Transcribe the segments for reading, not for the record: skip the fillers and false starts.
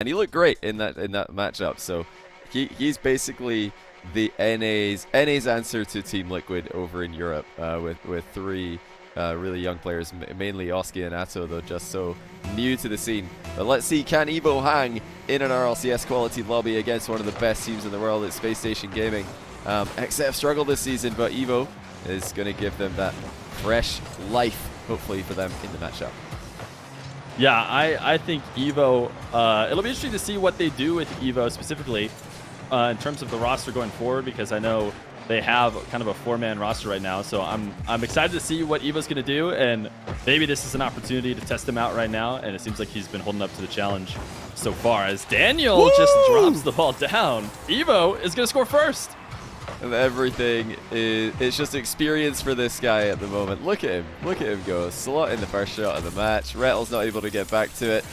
and he looked great in that matchup. So he's basically the NA's answer to Team Liquid over in Europe, with three really young players, mainly Oski and Atto, though just so new to the scene. But let's see, can Evo hang in an RLCS quality lobby against one of the best teams in the world at Spacestation Gaming? XSET have struggled this season, but Evo is going to give them that fresh life, hopefully, for them in the matchup. Yeah, I think Evo, it'll be interesting to see what they do with Evo specifically in terms of the roster going forward, because I know they have kind of a 4-man roster right now. So I'm excited to see what Evo's going to do, and maybe this is an opportunity to test him out right now. And it seems like he's been holding up to the challenge so far, as Daniel just drops the ball down. Evo is going to score first. And everything it's just experience for this guy at the moment. Look at him go. Slot in the first shot of the match. Rettel's not able to get back to it.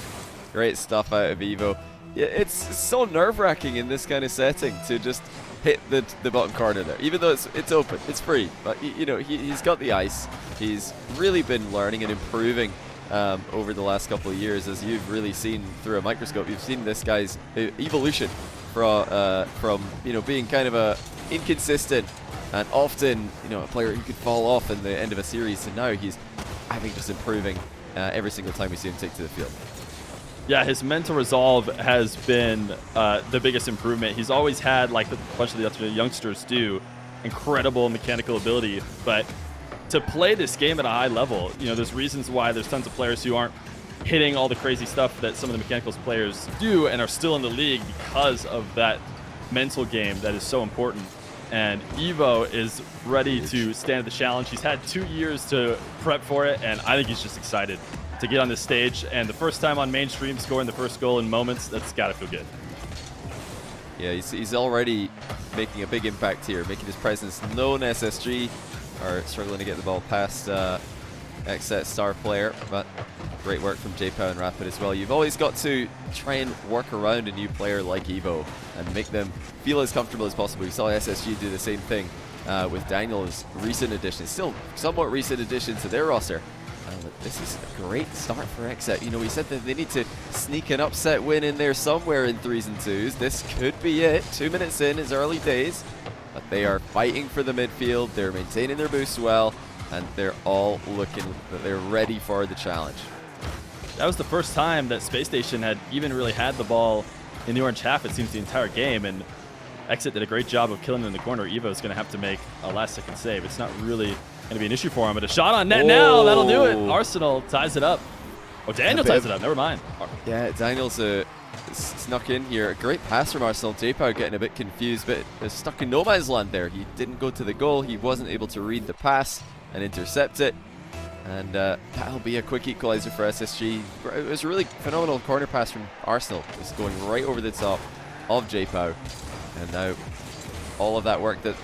Great stuff out of Evo. Yeah, it's so nerve-wracking in this kind of setting to just hit the bottom corner there, even though it's open, it's free. But you know, he's got the ice. He's really been learning and improving over the last couple of years, as you've really seen through a microscope. You've seen this guy's evolution from you know, being kind of a inconsistent and often, you know, a player who could fall off in the end of a series, and now he's, I think, just improving every single time we see him take to the field. Yeah, his mental resolve has been the biggest improvement. He's always had, like a bunch of the other youngsters do, incredible mechanical ability. But to play this game at a high level, you know, there's reasons why there's tons of players who aren't hitting all the crazy stuff that some of the mechanicals players do and are still in the league because of that mental game that is so important. And Evo is ready to stand the challenge. He's had 2 years to prep for it, and I think he's just excited to get on this stage. And the first time on mainstream, scoring the first goal in moments, that's got to feel good. Yeah, he's already making a big impact here, making his presence known. SSG are struggling to get the ball past XSET star player, but great work from JPow and Rapid as well. You've always got to try and work around a new player like Evo and make them feel as comfortable as possible. We saw SSG do the same thing with Daniel's recent addition. It's still somewhat recent addition to their roster. But this is a great start for XSET. You know, we said that they need to sneak an upset win in there somewhere in 3s and 2s. This could be it. 2 minutes in is early days, but they are fighting for the midfield. They're maintaining their boost well, and they're all looking that they're ready for the challenge. That was the first time that Space Station had even really had the ball in the orange half, it seems, the entire game. And XSET did a great job of killing them in the corner. Evo's going to have to make a last-second save. It's not really going to be an issue for him, but a shot on net now, that'll do it. Arsenal ties it up. Oh, Daniel ties it up, never mind. Yeah, Daniel's snuck in here. A great pass from Arsenal. JPow getting a bit confused, but stuck in no man's land there. He didn't go to the goal. He wasn't able to read the pass and intercept it. And that'll be a quick equalizer for SSG. It was a really phenomenal corner pass from Arsenal. Just going right over the top of JPow. And now all of that work that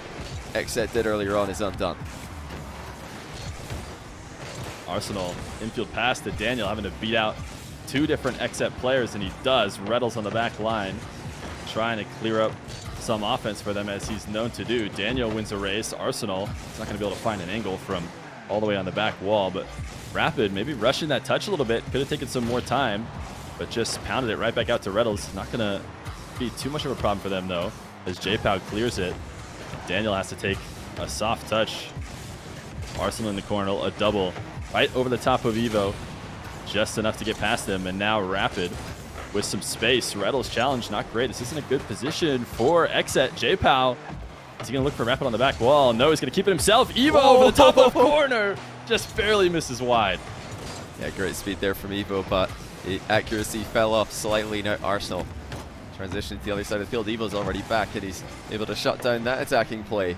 XSET did earlier on is undone. Arsenal infield pass to Daniel, having to beat out 2 different XSET players, and he does. Rettel's on the back line, trying to clear up some offense for them, as he's known to do. Daniel wins a race. Arsenal is not going to be able to find an angle from all the way on the back wall, but Rapid maybe rushing that touch a little bit. Could have taken some more time, but just pounded it right back out to Rettel's. Not going to be too much of a problem for them, though, as JPow clears it. Daniel has to take a soft touch. Arsenal in the corner, a double right over the top of Evo, just enough to get past him. And now Rapid with some space. Rettel's challenge not great. This isn't a good position for XSET. JPow, is he going to look for Rapid on the back wall? No, he's going to keep it himself. Evo over the top of corner, just barely misses wide. Yeah, great speed there from Evo, but the accuracy fell off slightly. Now Arsenal transition to the other side of the field. Evo's already back, and he's able to shut down that attacking play.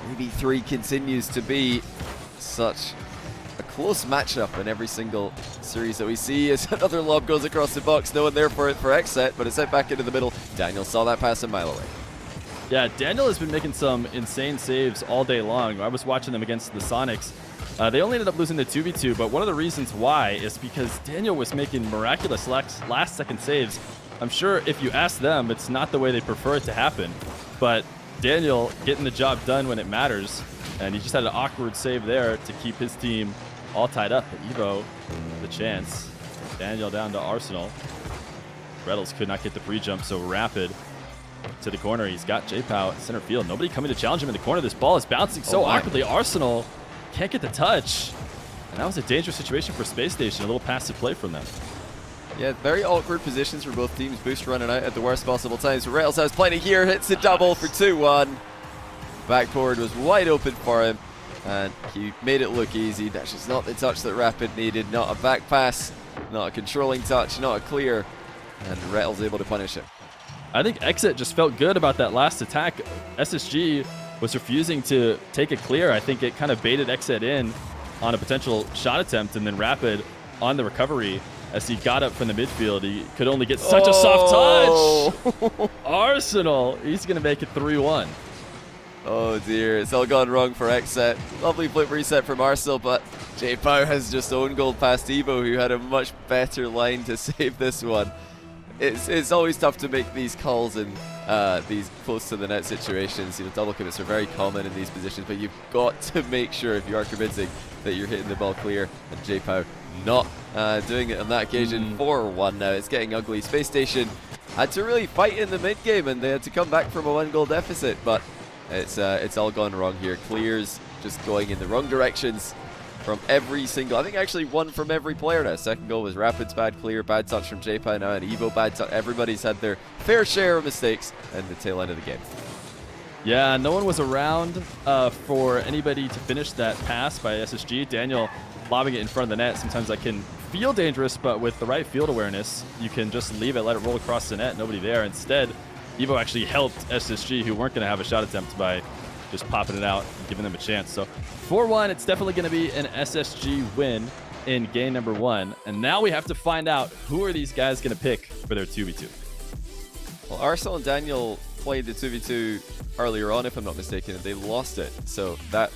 3v3 continues to be such a close matchup in every single series that we see, as another lob goes across the box. No one there for it for XSET, but it's sent back into the middle. Daniel saw that pass a mile away. Yeah, Daniel has been making some insane saves all day long. I was watching them against the Sonics. They only ended up losing the 2v2, but one of the reasons why is because Daniel was making miraculous last-second saves. I'm sure if you ask them, it's not the way they prefer it to happen, but Daniel getting the job done when it matters, and he just had an awkward save there to keep his team all tied up. But Evo, the chance. Daniel down to Arsenal. Reynolds could not get the pre-jump, so Rapid to the corner. He's got J-Pow at center field. Nobody coming to challenge him in the corner. This ball is bouncing so awkwardly. Arsenal can't get the touch. And that was a dangerous situation for Space Station. A little passive play from them. Yeah, very awkward positions for both teams. Boost running out at the worst possible times. Rails has plenty here. Hits a double for 2-1. Backboard was wide open for him. And he made it look easy. That's just not the touch that Rapid needed. Not a back pass. Not a controlling touch. Not a clear. And Rails able to punish him. I think XSET just felt good about that last attack. SSG was refusing to take a clear. I think it kind of baited XSET in on a potential shot attempt, and then Rapid on the recovery as he got up from the midfield. He could only get such a soft touch. Arsenal, he's going to make it 3-1. Oh dear, it's all gone wrong for XSET. Lovely flip reset from Arsenal, but J-Pow has just own goal past Evo, who had a much better line to save this one. It's always tough to make these calls in these close to the net situations. You know, double commits are very common in these positions, but you've got to make sure, if you are convincing, that you're hitting the ball clear. And J-Pow not doing it on that occasion. 4-1 now. It's getting ugly. Space Station had to really fight in the mid game, and they had to come back from a 1-goal deficit. But it's all gone wrong here. Clears just going in the wrong directions from every single, I think actually one from every player now. Second goal was Rapid's bad clear, bad touch from J-Pow now, and Evo bad touch. Everybody's had their fair share of mistakes in the tail end of the game. Yeah, no one was around for anybody to finish that pass by SSG. Daniel lobbing it in front of the net. Sometimes that can feel dangerous, but with the right field awareness, you can just leave it, let it roll across the net, nobody there. Instead, Evo actually helped SSG, who weren't going to have a shot attempt, by just popping it out and giving them a chance. So 4-1, it's definitely going to be an SSG win in game number 1. And now we have to find out who are these guys going to pick for their 2v2. Well, Arsenal and Daniel played the 2v2 earlier on, if I'm not mistaken, and they lost it. So that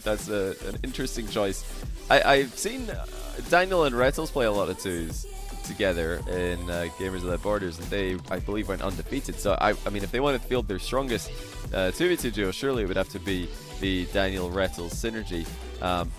that's an interesting choice. I've seen Daniel and Rettles play a lot of 2s together in Gamers Without Borders, and they, I believe, went undefeated. So I mean, if they want to field their strongest 2v2 duo, surely it would have to be the Daniel Rettles synergy.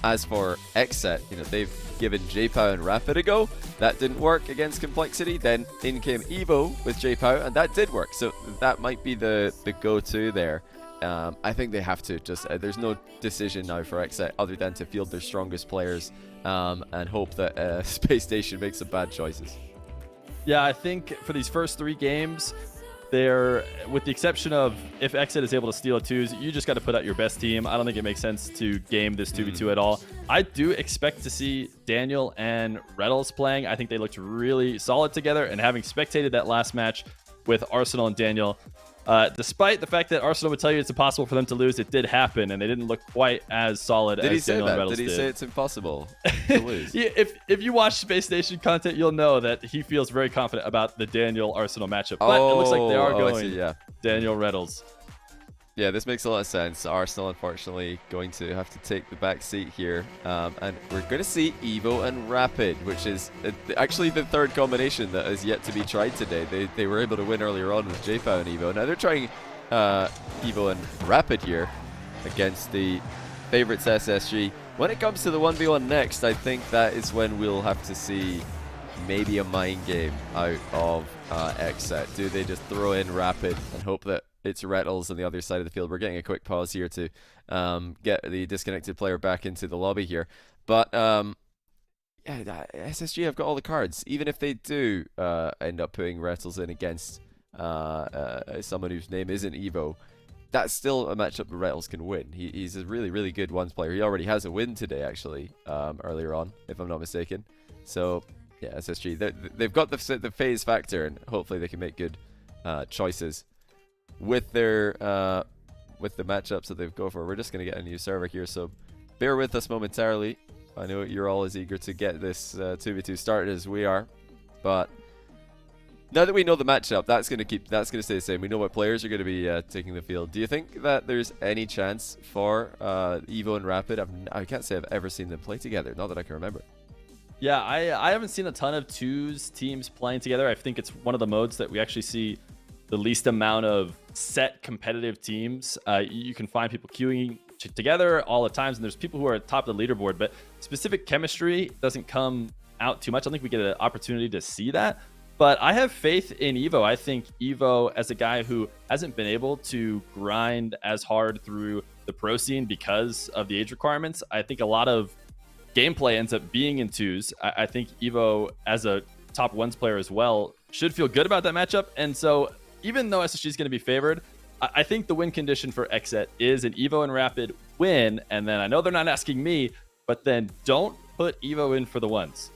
As for XSET, you know, they've given J-Pow and Rapid a go. That didn't work against Complexity. Then in came Evo with J-Pow, and that did work. So that might be the go-to there. I think they have to just, there's no decision now for XSET other than to field their strongest players and hope that Space Station makes some bad choices. Yeah, I think for these first 3 games, they're, with the exception of if XSET is able to steal 2s, you just got to put out your best team. I don't think it makes sense to game this 2v2 at all. I do expect to see Daniel and Rettles playing. I think they looked really solid together, and having spectated that last match with Arsenal and Daniel, despite the fact that Arsenal would tell you it's impossible for them to lose, it did happen, and they didn't look quite as solid as Daniel and Rettles did. Did he say it's impossible to lose? Yeah, if you watch Space Station content, you'll know that he feels very confident about the Daniel-Arsenal matchup. But it looks like they are going Daniel Rettles. Yeah, this makes a lot of sense. Arsenal, unfortunately, going to have to take the back seat here. And we're going to see Evo and Rapid, which is actually the third combination that is yet to be tried today. They were able to win earlier on with J-Pow and Evo. Now they're trying Evo and Rapid here against the favorites SSG. When it comes to the 1v1 next, I think that is when we'll have to see maybe a mind game out of XSET. Do they just throw in Rapid and hope that it's Rettles on the other side of the field? We're getting a quick pause here to get the disconnected player back into the lobby here. But yeah, SSG have got all the cards. Even if they do end up putting Rettles in against someone whose name isn't Evo, that's still a matchup that Rettles can win. He's a really, really good ones player. He already has a win today, actually, earlier on, if I'm not mistaken. So yeah, SSG, they've got the phase factor, and hopefully they can make good choices with their with the matchups that they've go for. We're just going to get a new server here, so bear with us momentarily. I know you're all as eager to get this 2v2 started as we are, but now that we know the matchup, that's going to stay the same. We know what players are going to be taking the field. Do you think that there's any chance for Evo and Rapid? I can't say I've ever seen them play together, not that I can remember. Yeah, I haven't seen a ton of 2s teams playing together. I think it's one of the modes that we actually see the least amount of set competitive teams. You can find people queuing together all the times, and there's people who are at top of the leaderboard, but specific chemistry doesn't come out too much. I don't think we get an opportunity to see that. But I have faith in Evo. I think Evo, as a guy who hasn't been able to grind as hard through the pro scene because of the age requirements, I think a lot of gameplay ends up being in twos. I think Evo, as a top ones player as well, should feel good about that matchup. And so even though SSG is going to be favored, I think the win condition for XSET is an Evo and Rapid win. And then I know they're not asking me, but then don't put Evo in for the ones.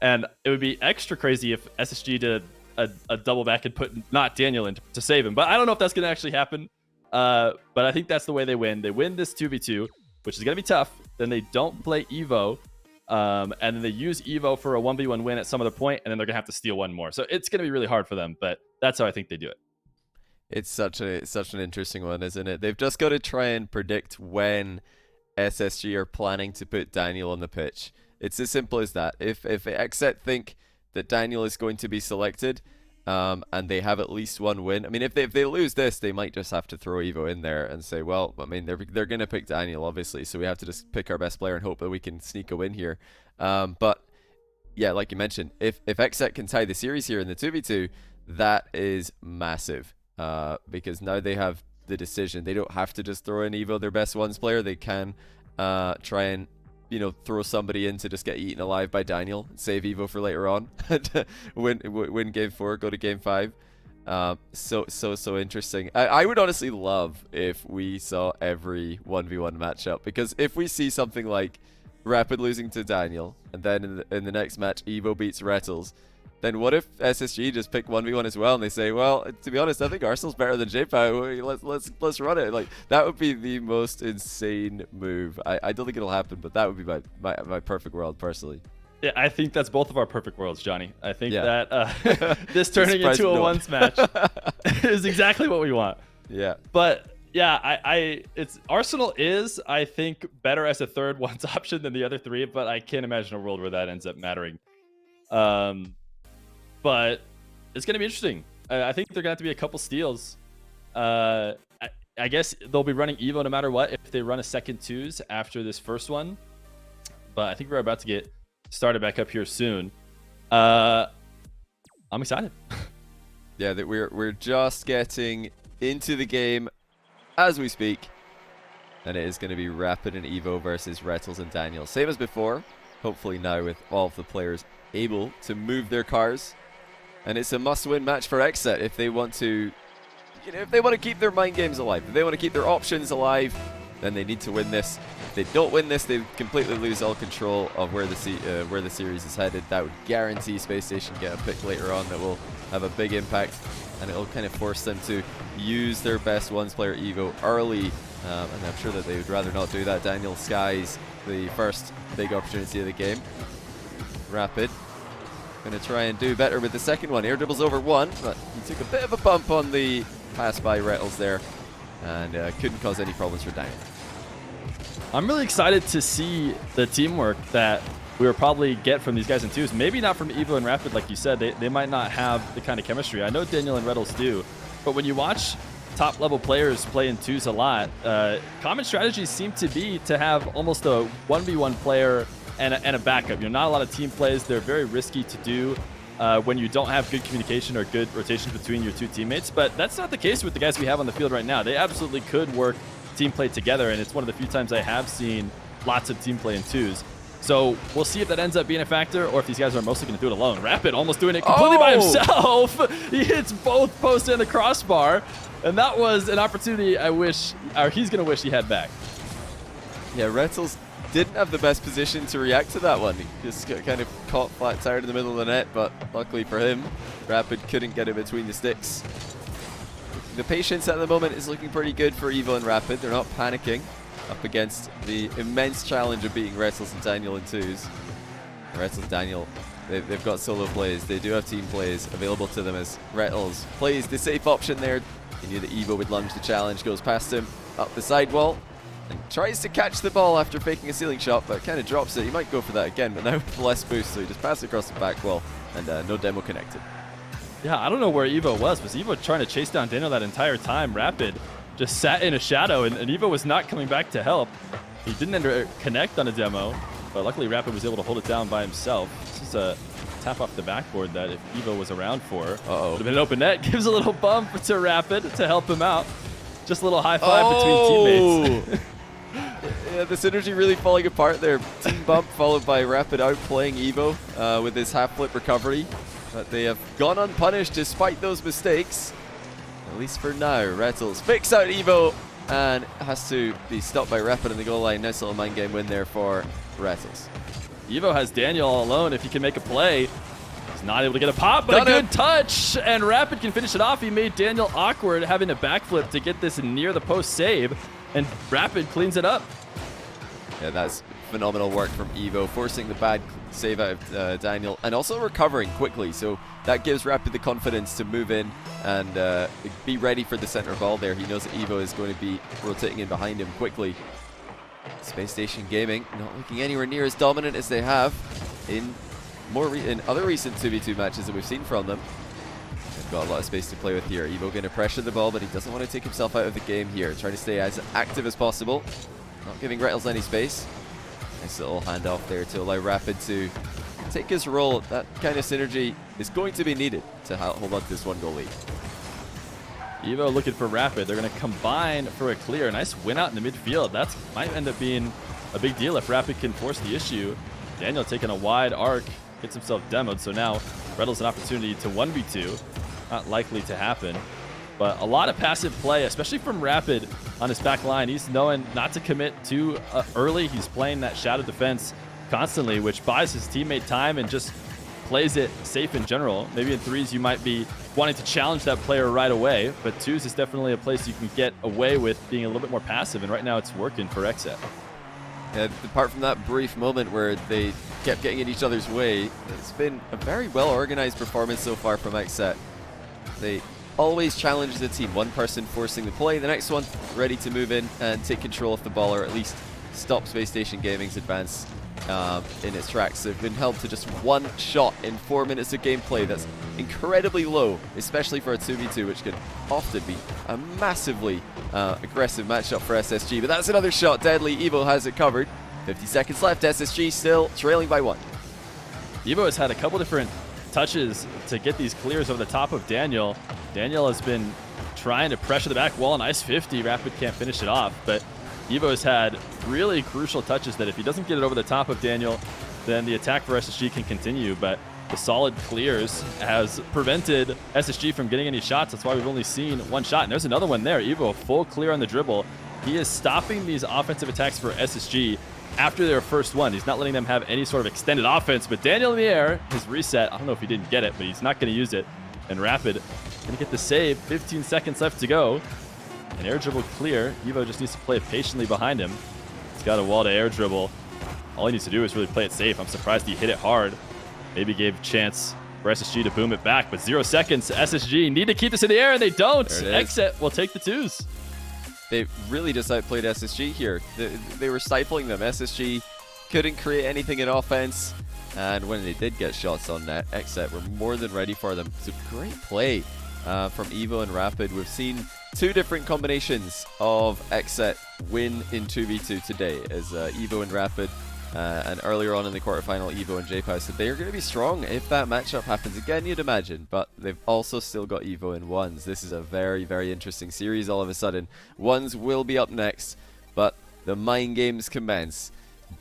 And it would be extra crazy if SSG did a double back and put not Daniel in to save him. But I don't know if that's going to actually happen. But I think that's the way they win. They win this 2v2, which is going to be tough. Then they don't play Evo. And then they use Evo for a 1v1 win at some other point, and then they're going to have to steal one more. So it's going to be really hard for them, but that's how I think they do it. It's such an interesting one, isn't it? They've just got to try and predict when SSG are planning to put Daniel on the pitch. It's as simple as that. If XSET think that Daniel is going to be selected, and they have at least one win. I mean, if they lose this, they might just have to throw Evo in there and say, well, I mean, they're going to pick Daniel, obviously, so we have to just pick our best player and hope that we can sneak a win here. But yeah, like you mentioned, if XSET can tie the series here in the 2v2, that is massive, because now they have the decision. They don't have to just throw in Evo, their best ones player. They can try and throw somebody in to just get eaten alive by Daniel, save Evo for later on, win game 4, go to game 5. So interesting. I would honestly love if we saw every 1v1 matchup, because if we see something like Rapid losing to Daniel, and then in the next match Evo beats Rettles, then what if SSG just pick 1v1 as well, and they say, well, to be honest, I think Arsenal's better than JPOW. Let's run it. Like, that would be the most insane move. I don't think it'll happen, but that would be my perfect world, personally. Yeah, I think that's both of our perfect worlds, Johnny. I think that this turning into a ones match is exactly what we want. Yeah. But yeah, it's Arsenal is, I think, better as a third ones option than the other three, but I can't imagine a world where that ends up mattering. But it's going to be interesting. I think they're going to have to be a couple steals. I guess they'll be running Evo no matter what if they run a second twos after this first one. But I think we're about to get started back up here soon. I'm excited. Yeah, that we're just getting into the game as we speak. And it is going to be Rapid and Evo versus Rettles and Daniel. Same as before. Hopefully now with all of the players able to move their cars. And it's a must-win match for XSET if they want to, if they want to keep their mind games alive, if they want to keep their options alive, then they need to win this. If they don't win this, they completely lose all control of where the series is headed. That would guarantee Spacestation get a pick later on that will have a big impact, and it'll kind of force them to use their best ones player Evo early. And I'm sure that they would rather not do that. Daniel skies the first big opportunity of the game. Rapid going to try and do better with the second one. Air dribbles over one, but he took a bit of a bump on the pass by Rettles there, and couldn't cause any problems for Daniel. I'm really excited to see the teamwork that we will probably get from these guys in twos. Maybe not from Evo and Rapid, like you said. They might not have the kind of chemistry. I know Daniel and Rettles do, but when you watch top level players play in twos a lot, common strategies seem to be to have almost a 1v1 player and a backup. Not a lot of team plays. They're very risky to do when you don't have good communication or good rotation between your two teammates. But that's not the case with the guys we have on the field right now. They absolutely could work team play together, and it's one of the few times I have seen lots of team play in twos. So we'll see if that ends up being a factor, or if these guys are mostly going to do it alone. Rapid almost doing it completely by himself. He hits both posts and the crossbar, and that was an opportunity he's going to wish he had back. Yeah, Rettles didn't have the best position to react to that one. He just got kind of caught flat tired in the middle of the net, but luckily for him, Rapid couldn't get it between the sticks. The patience at the moment is looking pretty good for Evo and Rapid. They're not panicking up against the immense challenge of beating Rettles and Daniel in twos. Rettles and Daniel, they've got solo plays. They do have team plays available to them as Rettles plays the safe option there. He knew that Evo would lunge the challenge, goes past him up the sidewall, and tries to catch the ball after faking a ceiling shot, but kind of drops it. He might go for that again, but now with less boost, so he just passed across the back wall, and no demo connected. Yeah, I don't know where Evo was. Was Evo trying to chase down Daniel that entire time? Rapid just sat in a shadow, and Evo was not coming back to help. He didn't connect on a demo, but luckily Rapid was able to hold it down by himself. This is a tap off the backboard that if Evo was around for, Uh-oh. would have been an open net. Gives a little bump to Rapid to help him out. Just a little high five between teammates. Yeah, the synergy really falling apart there. Team bump followed by Rapid outplaying Evo with his half flip recovery. But they have gone unpunished despite those mistakes. At least for now. Rettles fakes out Evo and has to be stopped by Rapid in the goal line. Nice little mind game win there for Rettles. Evo has Daniel all alone. If he can make a play, he's not able to get a pop, but Done a good touch. And Rapid can finish it off. He made Daniel awkward having a backflip to get this near the post save. And Rapid cleans it up. Yeah, that's phenomenal work from Evo, forcing the bad save out of Daniel and also recovering quickly. So that gives Rapid the confidence to move in and be ready for the center ball there. He knows that Evo is going to be rotating in behind him quickly. Space Station Gaming not looking anywhere near as dominant as they have in other recent 2v2 matches that we've seen from them. They've got a lot of space to play with here. Evo going to pressure the ball, but he doesn't want to take himself out of the game here. Trying to stay as active as possible. Not giving Rettles any space. Nice little handoff there to allow Rapid to take his role. That kind of synergy is going to be needed to hold on to this 1-goal lead. Evo looking for Rapid. They're going to combine for a clear. Nice win out in the midfield. That might end up being a big deal if Rapid can force the issue. Daniel taking a wide arc, gets himself demoed. So now Rettles an opportunity to 1v2. Not likely to happen. But a lot of passive play, especially from Rapid on his back line. He's knowing not to commit too early. He's playing that shadow defense constantly, which buys his teammate time and just plays it safe in general. Maybe in threes you might be wanting to challenge that player right away, but twos is definitely a place you can get away with being a little bit more passive, and right now it's working for XSET. Yeah, apart from that brief moment where they kept getting in each other's way, it's been a very well-organized performance so far from XSET. They always challenge the team. One person forcing the play, the next one ready to move in and take control of the ball, or at least stop Space Station Gaming's advance in its tracks. They've been held to just one shot in 4 minutes of gameplay. That's incredibly low, especially for a 2v2, which can often be a massively aggressive matchup for SSG. But that's another shot, deadly. Evo has it covered. 50 seconds left, SSG still trailing by 1. Evo has had a couple different touches to get these clears over the top of Daniel. Daniel has been trying to pressure the back wall. Nice 50. Rapid can't finish it off, but Evo has had really crucial touches that if he doesn't get it over the top of Daniel, then the attack for SSG can continue. But the solid clears has prevented SSG from getting any shots. That's why we've only seen one shot. And there's another one there. Evo, full clear on the dribble. He is stopping these offensive attacks for SSG after their first one. He's not letting them have any sort of extended offense. But Daniel in the air, his reset, I don't know if he didn't get it, but he's not going to use it. And Rapid going to get the save. 15 seconds left to go. An air dribble clear. Evo just needs to play patiently behind him. He's got a wall to air dribble. All he needs to do is really play it safe. I'm surprised he hit it hard. Maybe gave a chance for SSG to boom it back, but 0 seconds. SSG need to keep this in the air, and they don't. XSET will take the twos. They really just outplayed SSG here. They were stifling them. SSG couldn't create anything in offense, and when they did get shots on net, XSET were more than ready for them. It's a great play from Evo and Rapid. We've seen 2 different combinations of XSET win in 2v2 today, as Evo and Rapid, and earlier on in the quarterfinal, Evo and JPow said they are going to be strong if that matchup happens again, you'd imagine, but they've also still got Evo in ones. This is a very, very interesting series all of a sudden. Ones will be up next, but the mind games commence.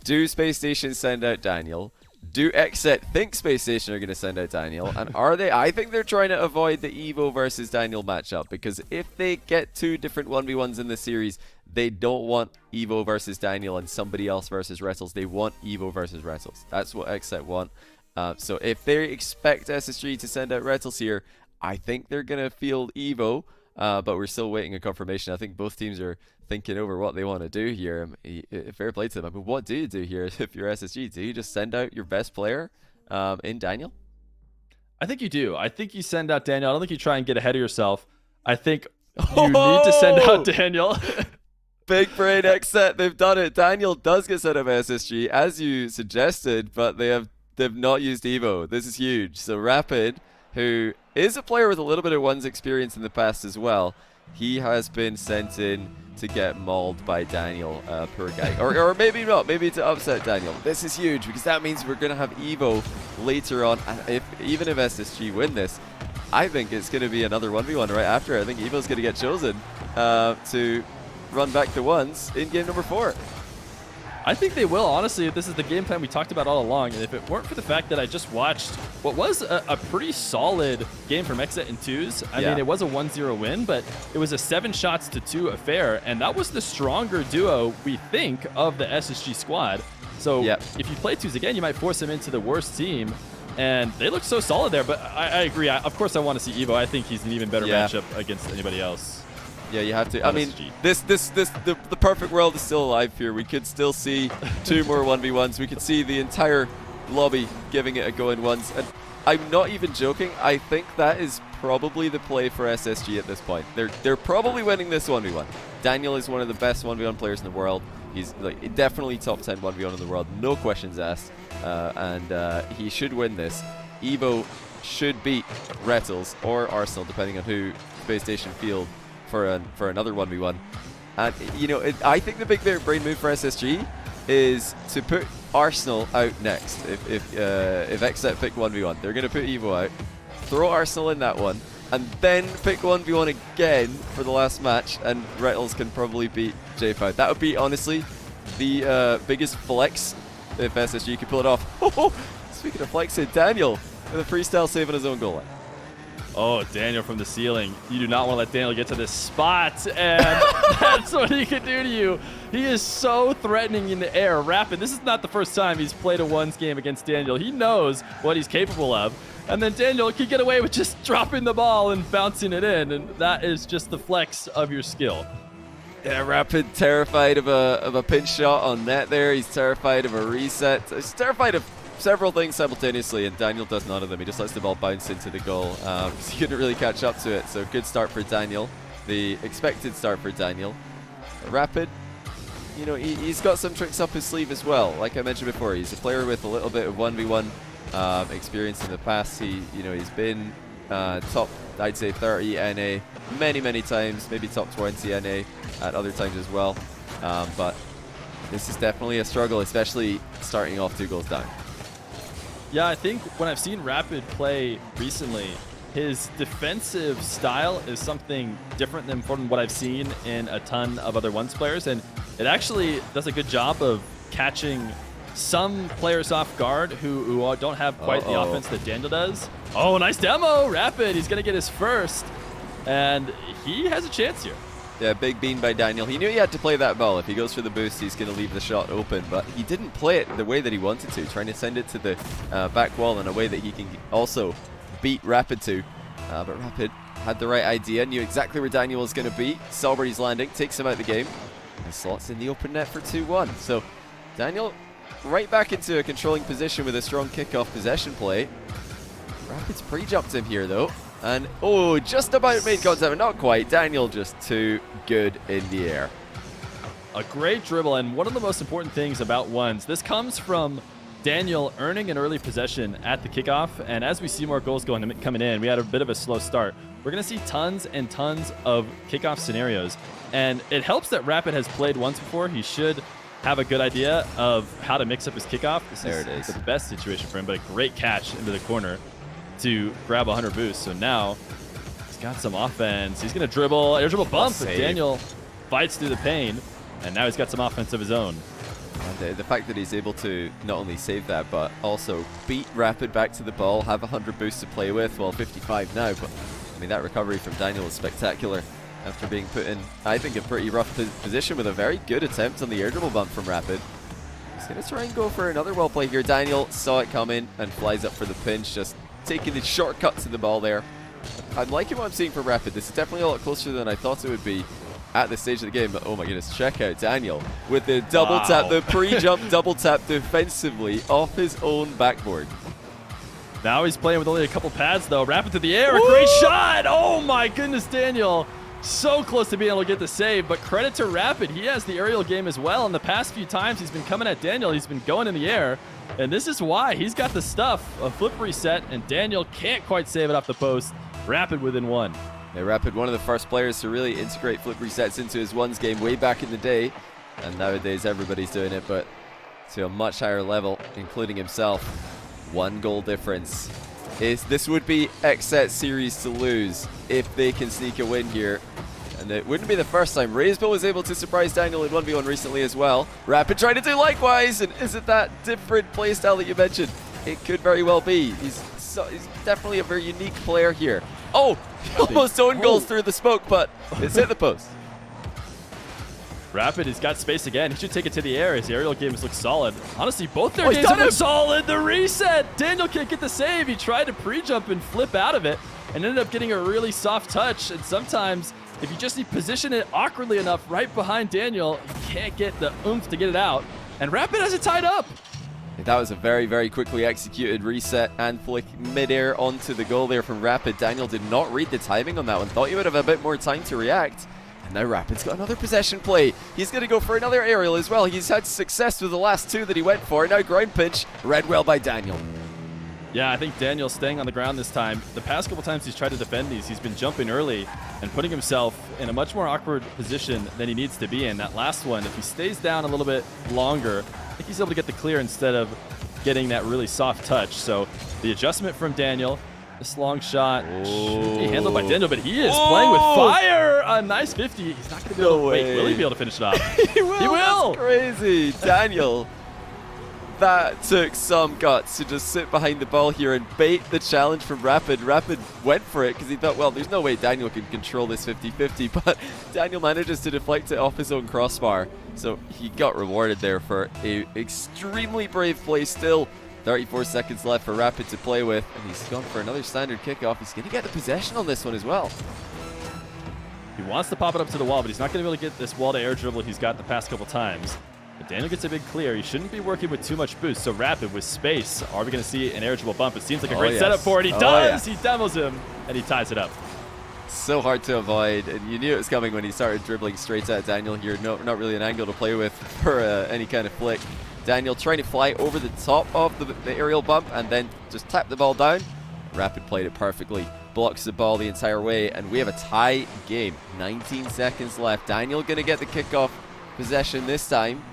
Do Space Station send out Daniel? Do XSET think Space Station are going to send out Daniel? And are they? I think they're trying to avoid the Evo versus Daniel matchup, because if they get 2 different 1v1s in this series, they don't want Evo versus Daniel and somebody else versus Rettles. They want Evo versus Rettles. That's what XSET want. So if they expect SSG to send out Rettles here, I think they're going to field Evo, but we're still waiting a confirmation. I think both teams are thinking over what they want to do here. Fair play to them. I mean, what do you do here if you're SSG? Do you just send out your best player in Daniel? I think you do. I think you send out Daniel. I don't think you try and get ahead of yourself. I think you need to send out Daniel. Big brain XSET. They've done it. Daniel does get sent out by SSG, as you suggested, but they've not used Evo. This is huge. So Rapid, who is a player with a little bit of one's experience in the past as well, he has been sent in to get mauled by Daniel, poor guy. Or maybe not, maybe to upset Daniel. This is huge because that means we're going to have Evo later on. And even if SSG win this, I think it's going to be another 1v1 right after. I think Evo's going to get chosen to run back the ones in game number 4. I think they will, honestly. This is the game plan we talked about all along, and if it weren't for the fact that I just watched what was a pretty solid game from XSET in 2s, I mean, it was a 1-0 win, but it was a 7-2 affair, and that was the stronger duo, we think, of the SSG squad. So if you play 2s again, you might force them into the worst team, and they look so solid there, but I agree. Of course, I want to see Evo. I think he's an even better matchup against anybody else. Yeah, you have to. I mean, the perfect world is still alive here. We could still see 2 more 1v1s. We could see the entire lobby giving it a go in ones. And I'm not even joking. I think that is probably the play for SSG at this point. They're probably winning this 1v1. Daniel is one of the best 1v1 players in the world. He's like definitely top 10 1v1 in the world, no questions asked. And he should win this. Evo should beat Rettles or Arsenal, depending on who Spacestation field for another 1v1. And you know, I think the big brain move for SSG is to put Arsenal out next. If XSET pick 1v1, they're going to put Evo out, throw Arsenal in that one, and then pick 1v1 again for the last match, and Rettles can probably beat J5. That would be honestly the biggest flex if SSG could pull it off. Oh, speaking of flexing, Daniel with a freestyle save on his own goal line. Oh, Daniel from the ceiling. You do not want to let Daniel get to this spot, and that's what he can do to you. He is so threatening in the air. Rapid, this is not the first time he's played a ones game against Daniel. He knows what he's capable of. And then Daniel can get away with just dropping the ball and bouncing it in, and that is just the flex of your skill. Yeah, Rapid terrified of a pinch shot on net there. He's terrified of a reset. He's terrified of several things simultaneously, and Daniel does none of them. He just lets the ball bounce into the goal because he couldn't really catch up to it. So good start for Daniel, the expected start for Daniel. Rapid, you know, he's got some tricks up his sleeve as well. Like I mentioned before, he's a player with a little bit of 1v1 experience in the past. He's been top, I'd say 30 NA many times, maybe top 20 NA at other times as well. But this is definitely a struggle, especially starting off 2 goals down. Yeah, I think when I've seen Rapid play recently, his defensive style is something different than from what I've seen in a ton of other ones players, and it actually does a good job of catching some players off guard who don't have quite the offense that Daniel does. Oh, nice demo, Rapid. He's going to get his first, and he has a chance here. Yeah, big bean by Daniel. He knew he had to play that ball. If he goes for the boost, he's going to leave the shot open, but he didn't play it the way that he wanted to, trying to send it to the back wall in a way that he can also beat Rapid to. But Rapid had the right idea, knew exactly where Daniel was going to be, saw where he's landing, takes him out the game, and slots in the open net for 2-1. So Daniel right back into a controlling position with a strong kickoff possession play. Rapid's pre-jumped him here though. And, just about made contact, but not quite. Daniel just too good in the air. A great dribble, and one of the most important things about ones, this comes from Daniel earning an early possession at the kickoff, and as we see more goals coming in, we had a bit of a slow start. We're going to see tons and tons of kickoff scenarios, and it helps that Rapid has played once before. He should have a good idea of how to mix up his kickoff. This is the best situation for him, but a great catch into the corner to grab 100 boost. So now he's got some offense. He's going to dribble, air dribble bump, but Daniel fights through the pain, and now he's got some offense of his own. And the fact that he's able to not only save that, but also beat Rapid back to the ball, have 100 boosts to play with, well, 55 now, but I mean, that recovery from Daniel was spectacular after being put in, I think, a pretty rough position with a very good attempt on the air dribble bump from Rapid. He's going to try and go for another well play here. Daniel saw it coming and flies up for the pinch, just taking the shortcut to the ball there. I'm liking what I'm seeing from Rapid. This is definitely a lot closer than I thought it would be at this stage of the game, but oh my goodness, check out Daniel with the double tap, the pre-jump double tap defensively off his own backboard. Now he's playing with only a couple pads though. Rapid to the air, a great shot! Oh my goodness, Daniel. So close to being able to get the save, but credit to Rapid. He has the aerial game as well, and the past few times he's been coming at Daniel, he's been going in the air, and this is why. He's got the stuff. A flip reset, and Daniel can't quite save it off the post. Rapid within 1. Yeah, Rapid, one of the first players to really integrate flip resets into his ones game way back in the day. And nowadays everybody's doing it, but to a much higher level, including himself. 1 goal difference. This would be XSET series to lose if they can sneak a win here. And it wouldn't be the first time. Raisebo was able to surprise Daniel in 1v1 recently as well. Rapid trying to do likewise, and is it that different playstyle that you mentioned? It could very well be. He's definitely a very unique player here. Oh, almost own goals through the smoke, but it's hit the post. Rapid has got space again. He should take it to the air. His aerial games look solid. Honestly, both their games look solid. The reset. Daniel can't get the save. He tried to pre-jump and flip out of it and ended up getting a really soft touch. And sometimes, if you just position it awkwardly enough right behind Daniel, you can't get the oomph to get it out. And Rapid has it tied up. That was a very, very quickly executed reset and flick mid-air onto the goal there from Rapid. Daniel did not read the timing on that one. Thought he would have a bit more time to react. And now Rapid's got another possession play. He's going to go for another aerial as well. He's had success with the last 2 that he went for. Now ground pinch, read well by Daniel. Yeah, I think Daniel's staying on the ground this time. The past couple times he's tried to defend these, he's been jumping early and putting himself in a much more awkward position than he needs to be in. That last one, if he stays down a little bit longer, I think he's able to get the clear instead of getting that really soft touch. So the adjustment from Daniel, this long shot, should be handled by Daniel, but he is playing with fire. A nice 50. He's not going to be able to wait. Will he be able to finish it off? He will. He will. That's crazy. Daniel. That took some guts to just sit behind the ball here and bait the challenge from Rapid. Rapid went for it because he thought, well, there's no way Daniel can control this 50-50, but Daniel manages to deflect it off his own crossbar. So he got rewarded there for a extremely brave play still. 34 seconds left for Rapid to play with, and he's gone for another standard kickoff. He's going to get the possession on this one as well. He wants to pop it up to the wall, but he's not going to be able to get this wall to air dribble he's got the past couple times. But Daniel gets a big clear. He shouldn't be working with too much boost. So Rapid with space. Are we going to see an air dribble bump? It seems like a great setup for it. He does. Yeah. He demos him, and he ties it up. So hard to avoid, and you knew it was coming when he started dribbling straight at Daniel here. No, not really an angle to play with for any kind of flick. Daniel trying to fly over the top of the aerial bump and then just tap the ball down. Rapid played it perfectly. Blocks the ball the entire way, and we have a tie game. 19 seconds left. Daniel going to get the kickoff possession this time.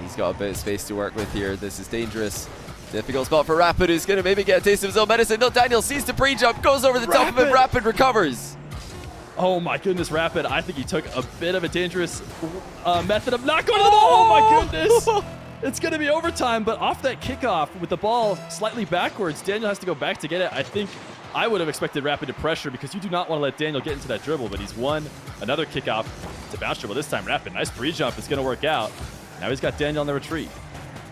He's got a bit of space to work with here. This is dangerous. Difficult spot for Rapid, who's going to maybe get a taste of his own medicine. No, Daniel sees the pre-jump, goes over the top of it. Rapid recovers. Oh my goodness, Rapid. I think he took a bit of a dangerous method of not going to the ball. Oh my goodness. It's going to be overtime, but off that kickoff with the ball slightly backwards, Daniel has to go back to get it. I think I would have expected Rapid to pressure because you do not want to let Daniel get into that dribble, but he's won another kickoff to bounce dribble. This time, Rapid, nice pre-jump. It's going to work out. Now he's got Daniel on the retreat.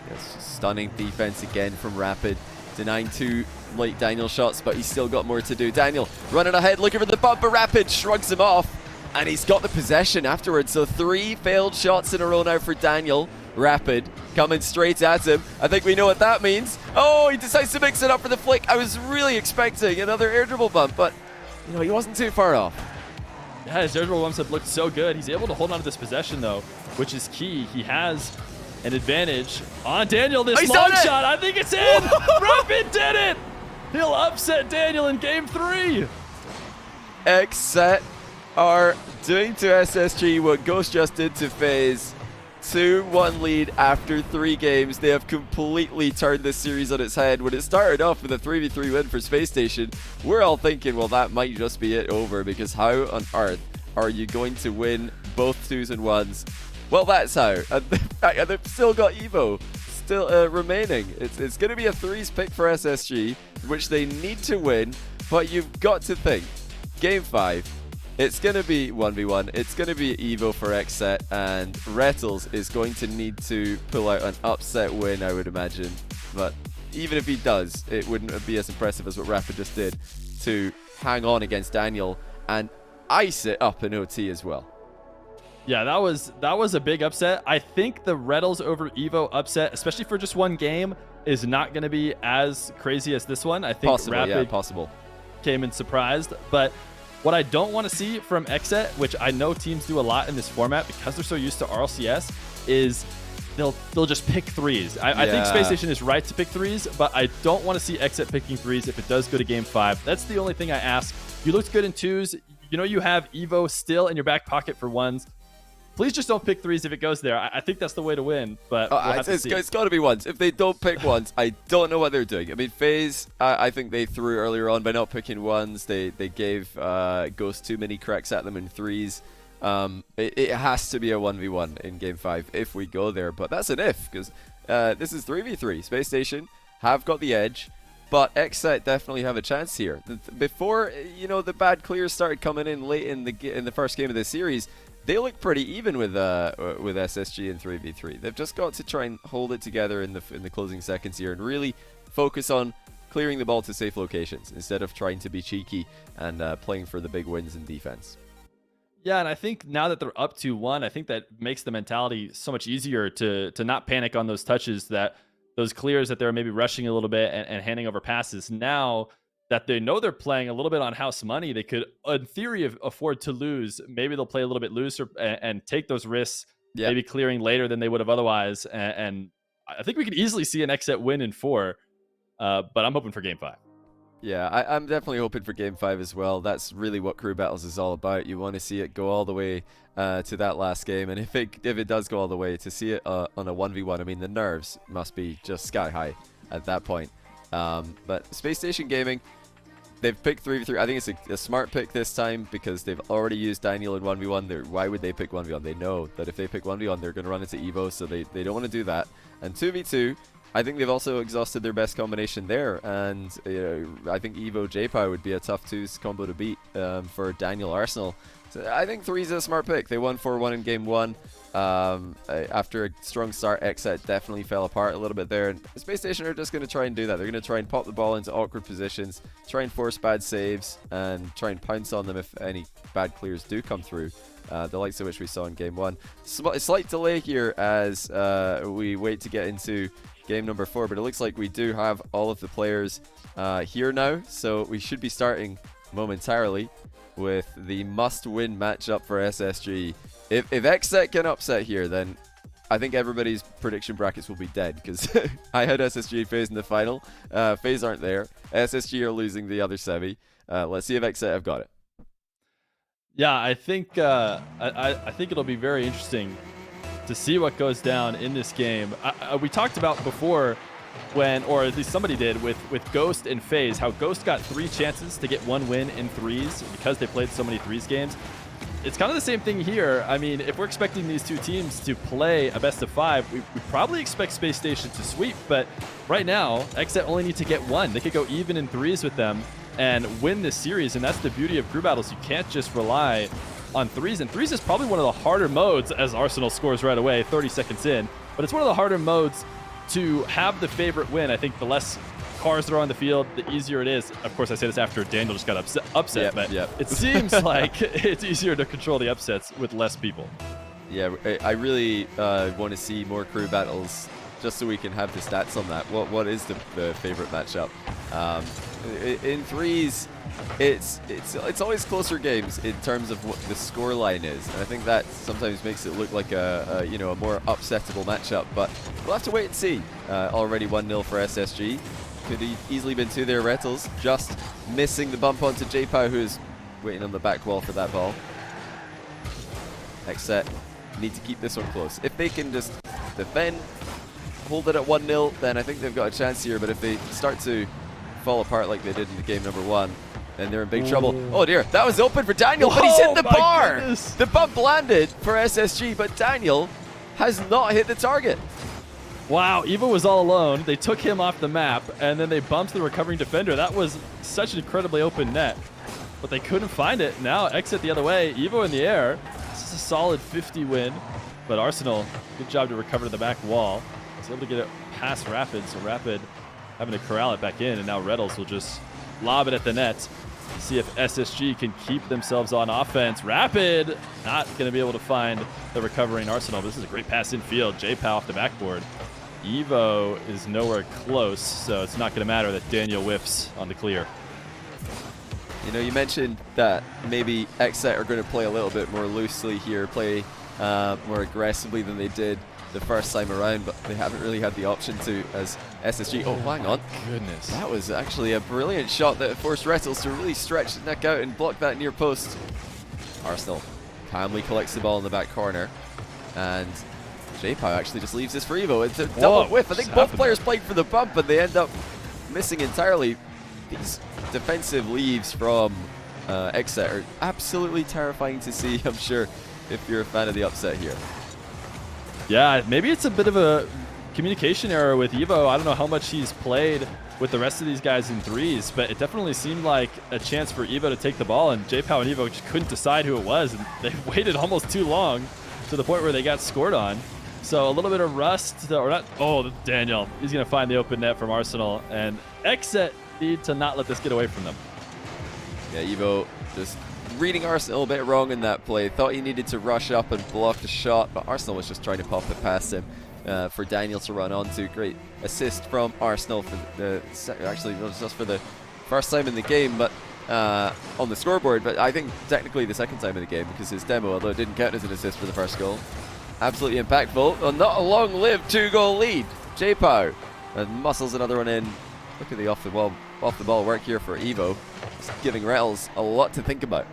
Yes, stunning defense again from Rapid. Denying 2 late Daniel shots, but he's still got more to do. Daniel running ahead, looking for the bump, but Rapid shrugs him off, and he's got the possession afterwards. So 3 failed shots in a row now for Daniel. Rapid coming straight at him. I think we know what that means. Oh, he decides to mix it up for the flick. I was really expecting another air dribble bump, but you know, he wasn't too far off. Yeah, his air dribble bumps have looked so good. He's able to hold on to this possession, though, which is key. He has an advantage on Daniel. This long shot, I think it's in. Rapid did it. He'll upset Daniel in game 3. XSET are doing to SSG what Ghost just did to FaZe. 2-1 lead after 3 games. They have completely turned this series on its head. When it started off with a 3v3 win for Spacestation, we're all thinking, well, that might just be it over, because how on earth are you going to win both 2s and 1s? Well, that's how. And they've still got Evo still remaining. It's going to be a 3s pick for SSG, which they need to win, but you've got to think, game 5, it's going to be 1v1. It's going to be Evo for XSET, and Rettles is going to need to pull out an upset win, I would imagine. But even if he does, it wouldn't be as impressive as what Rapid just did to hang on against Daniel and ice it up in OT as well. Yeah, that was a big upset. I think the Rettles over Evo upset, especially for just 1 game, is not going to be as crazy as this one. I think Rapid came in surprised, but what I don't want to see from XSET, which I know teams do a lot in this format because they're so used to RLCS, is they'll just pick 3s. I think Spacestation is right to pick 3s, but I don't want to see XSET picking 3s if it does go to game 5. That's the only thing I ask You looked good in 2s. You know you have Evo still in your back pocket for 1s. Please just don't pick 3s if it goes there. I think that's the way to win, but we'll have to see. It's got to be 1s. If they don't pick 1s, I don't know what they're doing. I mean, FaZe, I think they threw earlier on by not picking 1s. They gave Ghost too many cracks at them in 3s. It has to be a 1v1 in Game 5 if we go there, but that's an if, because this is 3v3. Spacestation have got the edge, but XSET definitely have a chance here. Before, you know, the bad clears started coming in late in the first game of the series, they look pretty even with SSG in 3v3. They've just got to try and hold it together in the closing seconds here and really focus on clearing the ball to safe locations instead of trying to be cheeky and playing for the big wins in defense. Yeah, and I think now that they're up 2-1, I think that makes the mentality so much easier to not panic on those touches, that those clears that they're maybe rushing a little bit and handing over passes. Now that they know they're playing a little bit on house money, they could, in theory, afford to lose. Maybe they'll play a little bit looser and take those risks, maybe clearing later than they would have otherwise. And I think we could easily see an XSET win in 4, but I'm hoping for Game 5. Yeah, I'm definitely hoping for Game 5 as well. That's really what Crew Battles is all about. You want to see it go all the way to that last game, and if it does go all the way, to see it on a 1v1, I mean, the nerves must be just sky high at that point. But Space Station Gaming, they've picked 3v3. I think it's a smart pick this time because they've already used Daniel in 1v1. Why would they pick 1v1? They know that if they pick 1v1, they're going to run into Evo, so they don't want to do that. And 2v2, I think they've also exhausted their best combination there, and I think Evo J-Pow would be a tough 2s combo to beat for Daniel Arsenal. So I think 3's a smart pick. They won 4-1 in Game 1. After a strong start, XSET definitely fell apart a little bit there, and the Space Station are just going to try and do that. They're going to try and pop the ball into awkward positions, try and force bad saves, and try and pounce on them if any bad clears do come through. The likes of which we saw in Game 1. Slight delay here as we wait to get into game number 4, but it looks like we do have all of the players here now, so we should be starting momentarily with the must-win matchup for SSG. If XSET can upset here, then I think everybody's prediction brackets will be dead, because I had SSG and FaZe in the final. FaZe aren't there. SSG are losing the other semi. Let's see if XSET have got it. Yeah, I think I think it'll be very interesting to see what goes down in this game. We talked about before when, or at least somebody did, with Ghost and FaZe, how Ghost got 3 chances to get 1 win in 3s because they played so many 3s games. It's kind of the same thing here. I mean, if we're expecting these two teams to play a best of 5, we probably expect Space Station to sweep, but right now, XSET only need to get 1. They could go even in 3s with them and win this series, and that's the beauty of Crew Battles. You can't just rely on 3s, and 3s is probably one of the harder modes, as Arsenal scores right away 30 seconds in, but it's one of the harder modes to have the favorite win. I think the less cars there are on the field, the easier it is. Of course, I say this after Daniel just got upset, but it seems like it's easier to control the upsets with less people. Yeah, I really want to see more Crew Battles just so we can have the stats on that. What is the favorite matchup? In 3s, it's always closer games in terms of what the score line is, and I think that sometimes makes it look like a more upsettable matchup. But we'll have to wait and see. Already 1-0 for SSG. Could have easily been 2 there. Rettles just missing the bump onto J-Pow, who is waiting on the back wall for that ball. XSET need to keep this one close. If they can just defend, hold it at 1-0, then I think they've got a chance here. But if they start to fall apart like they did in the game number 1, then they're in big trouble. Oh dear, that was open for Daniel, but he's hit the bar! Goodness. The bump landed for SSG, but Daniel has not hit the target. Wow, Evo was all alone. They took him off the map, and then they bumped the recovering defender. That was such an incredibly open net, but they couldn't find it. Now exit the other way, Evo in the air. This is a solid 50 win, but Arsenal, good job to recover to the back wall. Was able to get it past Rapid, so Rapid having to corral it back in, and now Rettles will just lob it at the net. See if SSG can keep themselves on offense. Rapid not going to be able to find the recovering Arsenal. But this is a great pass infield. J-Pow off the backboard. Evo is nowhere close, so it's not going to matter that Daniel whiffs on the clear. You know, you mentioned that maybe XSET are going to play a little bit more loosely here, play more aggressively than they did the first time around, but they haven't really had the option to as SSG. Oh, hang on. Goodness. That was actually a brilliant shot that forced Rettles to really stretch his neck out and block that near post. Arsenal calmly collects the ball in the back corner, and J-Pow actually just leaves this for Evo. It's a double whiff. I think both players played for the bump, but they end up missing entirely. These defensive leaves from XSET are absolutely terrifying to see, I'm sure, if you're a fan of the upset here. Yeah, maybe it's a bit of a communication error with Evo. I don't know how much he's played with the rest of these guys in threes, but it definitely seemed like a chance for Evo to take the ball, and J-Pow and Evo just couldn't decide who it was, and they waited almost too long to the point where they got scored on. So a little bit of rust, or not. Oh, Daniel, he's going to find the open net from Arsenal, and XSET need to not let this get away from them. Yeah, Evo just reading Arsenal a bit wrong in that play. Thought he needed to rush up and block the shot, but Arsenal was just trying to pop it past him for Daniel to run onto. Great assist from Arsenal for the actually not just for the first time in the game, but on the scoreboard. But I think technically the second time in the game, because his demo, although it didn't count as an assist for the first goal, absolutely impactful. Well, not a long-lived 2-goal lead. J-Pow and muscles another one in. Look at the off the ball work here for Evo. It's giving Rettles a lot to think about.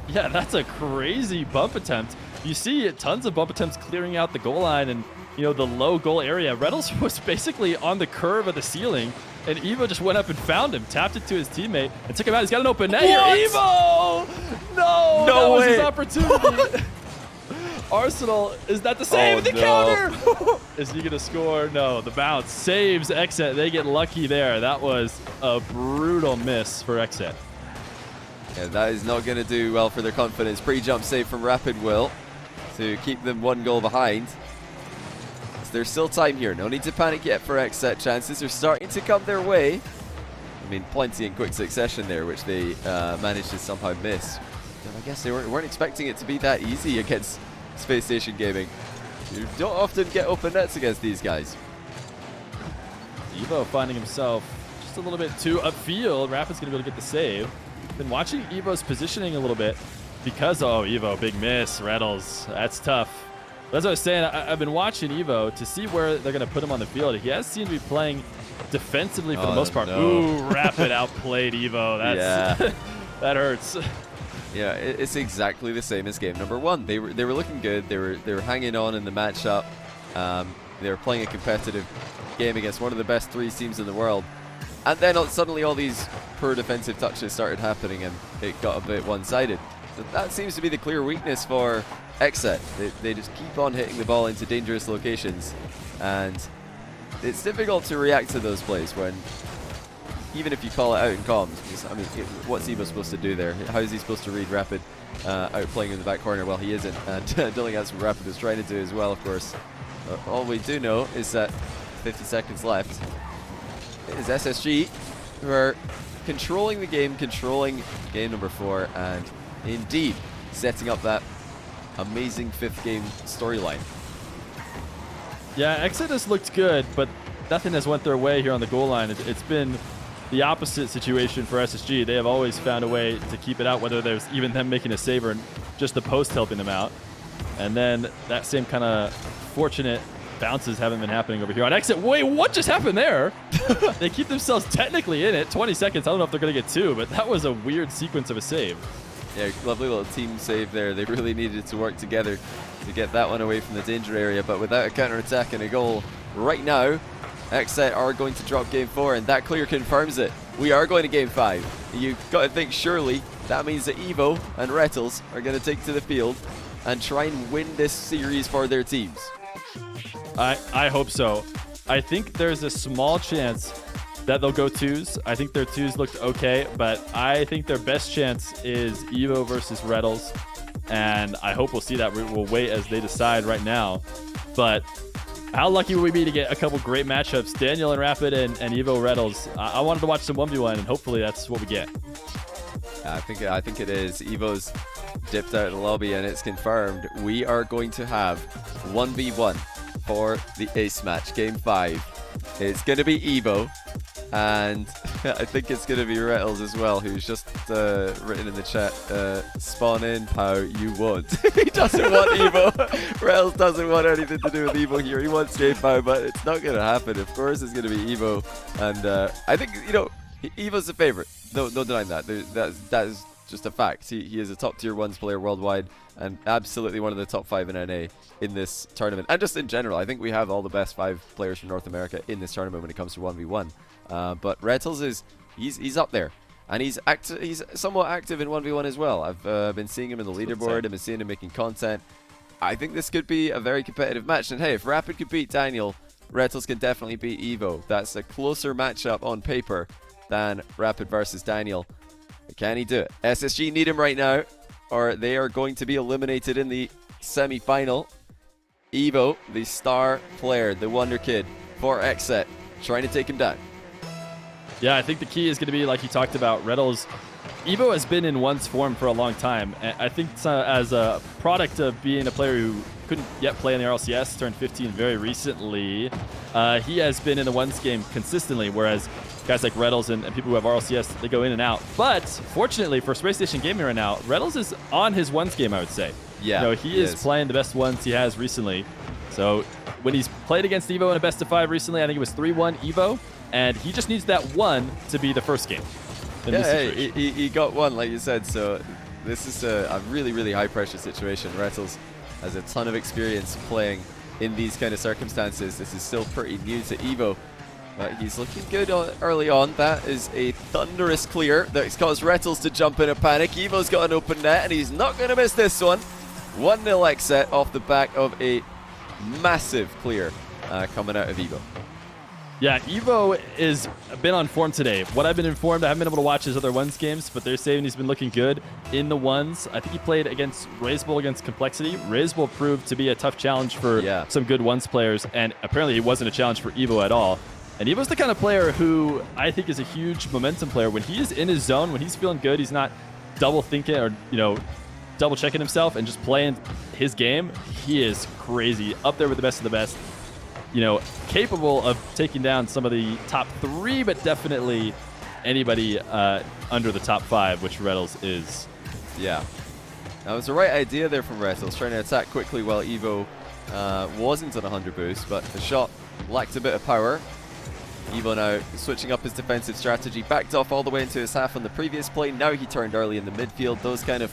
Yeah, that's a crazy bump attempt. You see tons of bump attempts clearing out the goal line and, you know, the low goal area. Rettles was basically on the curve of the ceiling, and Evo just went up and found him, tapped it to his teammate, and took him out. He's got an open net here. Evo! No! That was his opportunity. Arsenal, is that the save? The counter! Is he going to score? No, the bounce saves XSET. They get lucky there. That was a brutal miss for XSET. Yeah, that is not going to do well for their confidence. Pre-jump save from Rapid will to keep them 1 goal behind. So there's still time here. No need to panic yet for XSET. Chances are starting to come their way. I mean, plenty in quick succession there, which they managed to somehow miss. And I guess they weren't expecting it to be that easy against Spacestation Gaming. You don't often get open nets against these guys. Evo finding himself just a little bit too upfield. Rapid's going to be able to get the save. Been watching Evo's positioning a little bit because, oh, Evo, big miss. Rettles, that's tough. But as I was saying, I've been watching Evo to see where they're going to put him on the field. He has seemed to be playing defensively for the most part. No. Ooh, Rapid outplayed Evo. That's, yeah. That hurts. Yeah, it's exactly the same as game number 1. They were looking good. They were hanging on in the matchup. They were playing a competitive game against one of the best 3 teams in the world. And then suddenly all these poor defensive touches started happening, and it got a bit one-sided. So that seems to be the clear weakness for XSET. They just keep on hitting the ball into dangerous locations, and it's difficult to react to those plays when, even if you call it out in comms, because, I mean, what's Evo supposed to do there? How is he supposed to read Rapid out playing in the back corner? Well, he isn't, and that's what Rapid was trying to do as well, of course. All we do know is that 50 seconds left. It is SSG who are controlling the game, controlling game number 4, and indeed setting up that amazing 5th game storyline. Yeah, XSET has looked good, but nothing has went their way here on the goal line. It's been the opposite situation for SSG. They have always found a way to keep it out, whether there's even them making a save or just the post helping them out. And then that same kind of fortunate bounces haven't been happening over here on XSET. Wait, what just happened there? They keep themselves technically in it. 20 seconds. I don't know if they're going to get 2, but that was a weird sequence of a save. Yeah, lovely little team save there. They really needed to work together to get that one away from the danger area, but without a counter-attack and a goal right now, XSET are going to drop game 4, and that clear confirms it. We are going to game 5. You've got to think surely that means that Evo and Rettles are going to take to the field and try and win this series for their teams. I hope so. I think there's a small chance that they'll go 2s. I think their 2s looked okay, but I think their best chance is Evo versus Rettles, and I hope we'll see that. We'll wait as they decide right now. But how lucky would we be to get a couple great matchups, Daniel and Rapid and Evo Rettles? I wanted to watch some 1v1, and hopefully that's what we get. I think it is. Evo's dipped out of the lobby, and it's confirmed. We are going to have 1v1 for the ace match, game 5. It's going to be Evo, and I think it's going to be Rettles as well, who's just written in the chat, spawn in how you want. He doesn't want Evo. Rettles doesn't want anything to do with Evo here. He wants game power, but it's not going to happen. Of course it's going to be Evo. And I think, you know, Evo's the favorite. No denying that. That is just a fact. He is a top tier 1s player worldwide and absolutely one of the top 5 in NA in this tournament. And just in general, I think we have all the best 5 players from North America in this tournament when it comes to 1v1. But Rettles he's up there, and he's somewhat active in 1v1 as well. I've been seeing him in the leaderboard. I've been seeing him making content. I think this could be a very competitive match. And hey, if Rapid could beat Daniel, Rettles can definitely beat Evo. That's a closer matchup on paper than Rapid versus Daniel. Can he do it? SSG need him right now, or they are going to be eliminated in the semi-final. Evo, the star player, the wonder kid for XSET, trying to take him down. Yeah, I think the key is going to be, like you talked about, Rettles. Evo has been in one's form for a long time. And I think as a product of being a player who couldn't yet play in the RLCS, turned 15 very recently, he has been in the ones game consistently, whereas guys like Rettles and people who have RLCS, they go in and out. But fortunately for Spacestation Gaming right now, Rettles is on his ones game, I would say. Yeah, you know, he is playing the best ones he has recently. So when he's played against Evo in a best of 5 recently, I think it was 3-1 Evo, and he just needs that one to be the first game. Yeah, he got one, like you said, so this is a really, really high-pressure situation. Rettles has a ton of experience playing in these kind of circumstances. This is still pretty new to Evo, but he's looking good early on. That is a thunderous clear that's caused Rettles to jump in a panic. Evo's got an open net, and he's not going to miss this one. 1-0 XSET off the back of a massive clear coming out of Evo. Yeah, Evo is been on form today. What I've been informed, I haven't been able to watch his other ones games, but they're saying he's been looking good in the ones. I think he played against Razebull against Complexity. Razebull proved to be a tough challenge for some good ones players, and apparently he wasn't a challenge for Evo at all. And Evo's the kind of player who I think is a huge momentum player. When he is in his zone, when he's feeling good, he's not double thinking or, you know, double checking himself and just playing his game. He is crazy, up there with the best of the best. You know, capable of taking down some of the top 3, but definitely anybody under the top 5, which Rettles is. Yeah. That was the right idea there from Rettles, trying to attack quickly while Evo wasn't on 100 boost, but the shot lacked a bit of power. Evo now switching up his defensive strategy, backed off all the way into his half on the previous play. Now he turned early in the midfield. Those kind of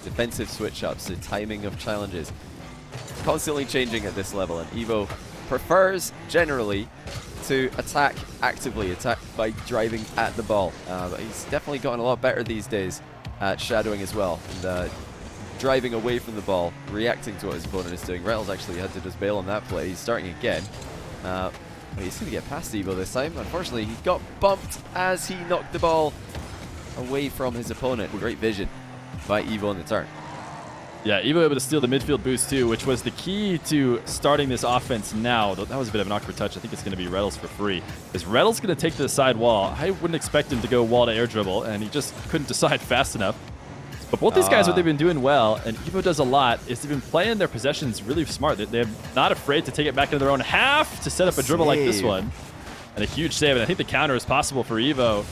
defensive switch-ups, the timing of challenges, constantly changing at this level, and Evo prefers generally to attack actively, attack by driving at the ball. But he's definitely gotten a lot better these days at shadowing as well, and driving away from the ball, reacting to what his opponent is doing. Rettles actually had to just bail on that play. He's starting again. But he's going to get past Evo this time. Unfortunately, he got bumped as he knocked the ball away from his opponent. Great vision by Evo on the turn. Yeah, Evo able to steal the midfield boost too, which was the key to starting this offense now. That was a bit of an awkward touch. I think it's going to be Rettles for free. Is Rettles going to take to the side wall? I wouldn't expect him to go wall to air dribble, and he just couldn't decide fast enough. But both these guys, what they've been doing well, and Evo does a lot, is they've been playing their possessions really smart. They're not afraid to take it back into their own half to set up a dribble like this one. And a huge save, and I think the counter is possible for Evo.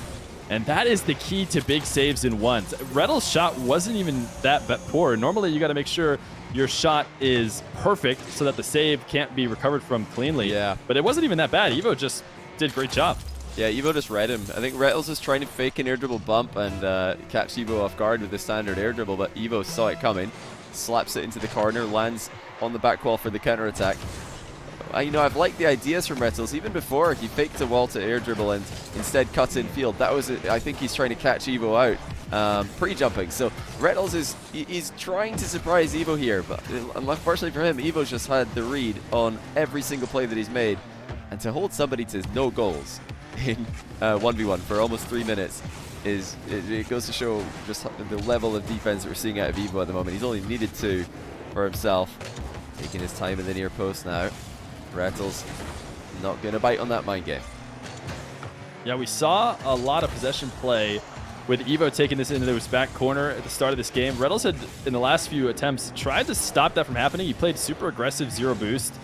And that is the key to big saves in ones. Rettles' shot wasn't even that poor. Normally, you got to make sure your shot is perfect so that the save can't be recovered from cleanly. Yeah. But it wasn't even that bad. Evo just did a great job. Yeah, Evo just read him. I think Rettles was trying to fake an air dribble bump and catch Evo off guard with the standard air dribble, but Evo saw it coming, slaps it into the corner, lands on the back wall for the counter attack. You know, I've liked the ideas from Rettles. Even before, he faked a wall to air dribble and instead cuts in field. That was it. I think he's trying to catch Evo out, pre-jumping. So Rettles he's trying to surprise Evo here, but unfortunately for him, Evo's just had the read on every single play that he's made. And to hold somebody to no goals in 1v1 for almost 3 minutes it goes to show just the level of defense that we're seeing out of Evo at the moment. He's only needed 2 for himself. Taking his time in the near post now. Rettles not going to bite on that mind game. Yeah, we saw a lot of possession play with Evo taking this into his back corner at the start of this game. Rettles had, in the last few attempts, tried to stop that from happening. He played super aggressive 0 boost,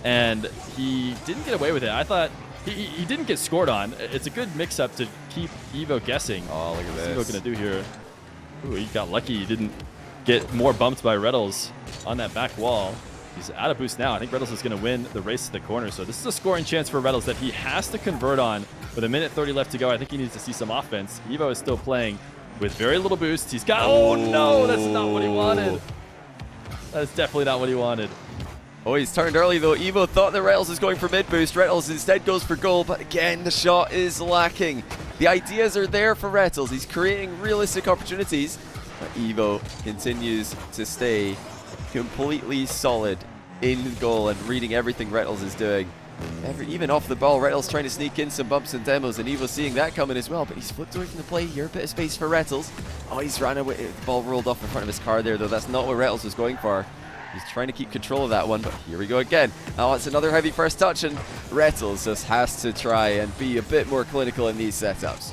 and he didn't get away with it. I thought he didn't get scored on. It's a good mix-up to keep Evo guessing. Oh, look at What's this. Evo going to do here? Ooh, he got lucky. He didn't get more bumped by Rettles on that back wall. He's out of boost now. I think Rettles is going to win the race to the corner. So this is a scoring chance for Rettles that he has to convert on. With a minute 30 left to go, I think he needs to see some offense. Evo is still playing with very little boost. He's got... Oh, no, that's not what he wanted. That's definitely not what he wanted. Oh, he's turned early, though. Evo thought that Rettles was going for mid-boost. Rettles instead goes for goal, but again, the shot is lacking. The ideas are there for Rettles. He's creating realistic opportunities, but Evo continues to stay completely solid in goal and reading everything Rettles is doing. Even off the ball, Rettles trying to sneak in some bumps and demos, and Evo seeing that coming as well, but he's flipped away from the play here. A bit of space for Rettles. Oh, he's ran away. The ball rolled off in front of his car there, though. That's not what Rettles was going for. He's trying to keep control of that one, but here we go again. Oh, it's another heavy first touch, and Rettles just has to try and be a bit more clinical in these setups.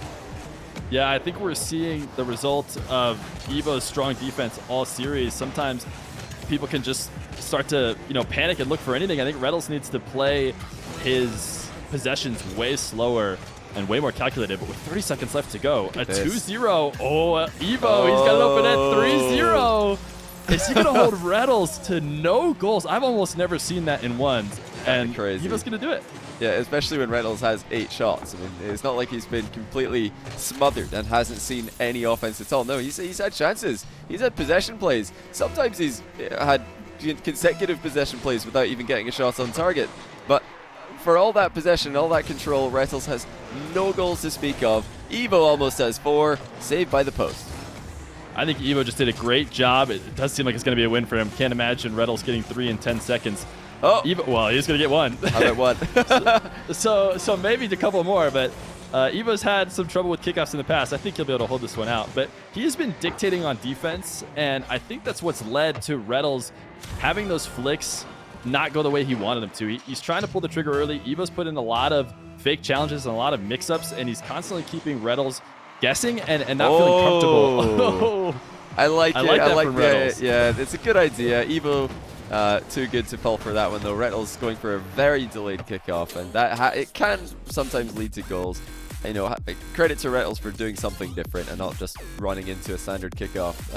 Yeah, I think we're seeing the result of Evo's strong defense all series. Sometimes people can just start to, panic and look for anything. I think Rettles needs to play his possessions way slower and way more calculated, but with 30 seconds left to go, a 2-0. Oh, Evo, he's got it open at 3-0. Is he going to hold Rettles to no goals? I've almost never seen that in ones, and crazy. Evo's going to do it. Yeah, especially when Rettles has 8 shots. I mean, it's not like he's been completely smothered and hasn't seen any offense at all. No, he's had chances. He's had possession plays. Sometimes he's had consecutive possession plays without even getting a shot on target. But for all that possession, all that control, Rettles has no goals to speak of. Evo almost has 4, saved by the post. I think Evo just did a great job. It does seem like it's going to be a win for him. Can't imagine Rettles getting 3 in 10 seconds. Oh, Evo, well, he's going to get 1. How about 1? so maybe a couple more, but Evo's had some trouble with kickoffs in the past. I think he'll be able to hold this one out. But he has been dictating on defense, and I think that's what's led to Rettles having those flicks not go the way he wanted them to. He's trying to pull the trigger early. Evo's put in a lot of fake challenges and a lot of mix-ups, and he's constantly keeping Rettles guessing and not feeling comfortable. I like it. That I like from that. Rettles. Yeah, it's a good idea. Evo, too good to fall for that one, though. Rettles going for a very delayed kickoff, and that it can sometimes lead to goals. Credit to Rettles for doing something different and not just running into a standard kickoff.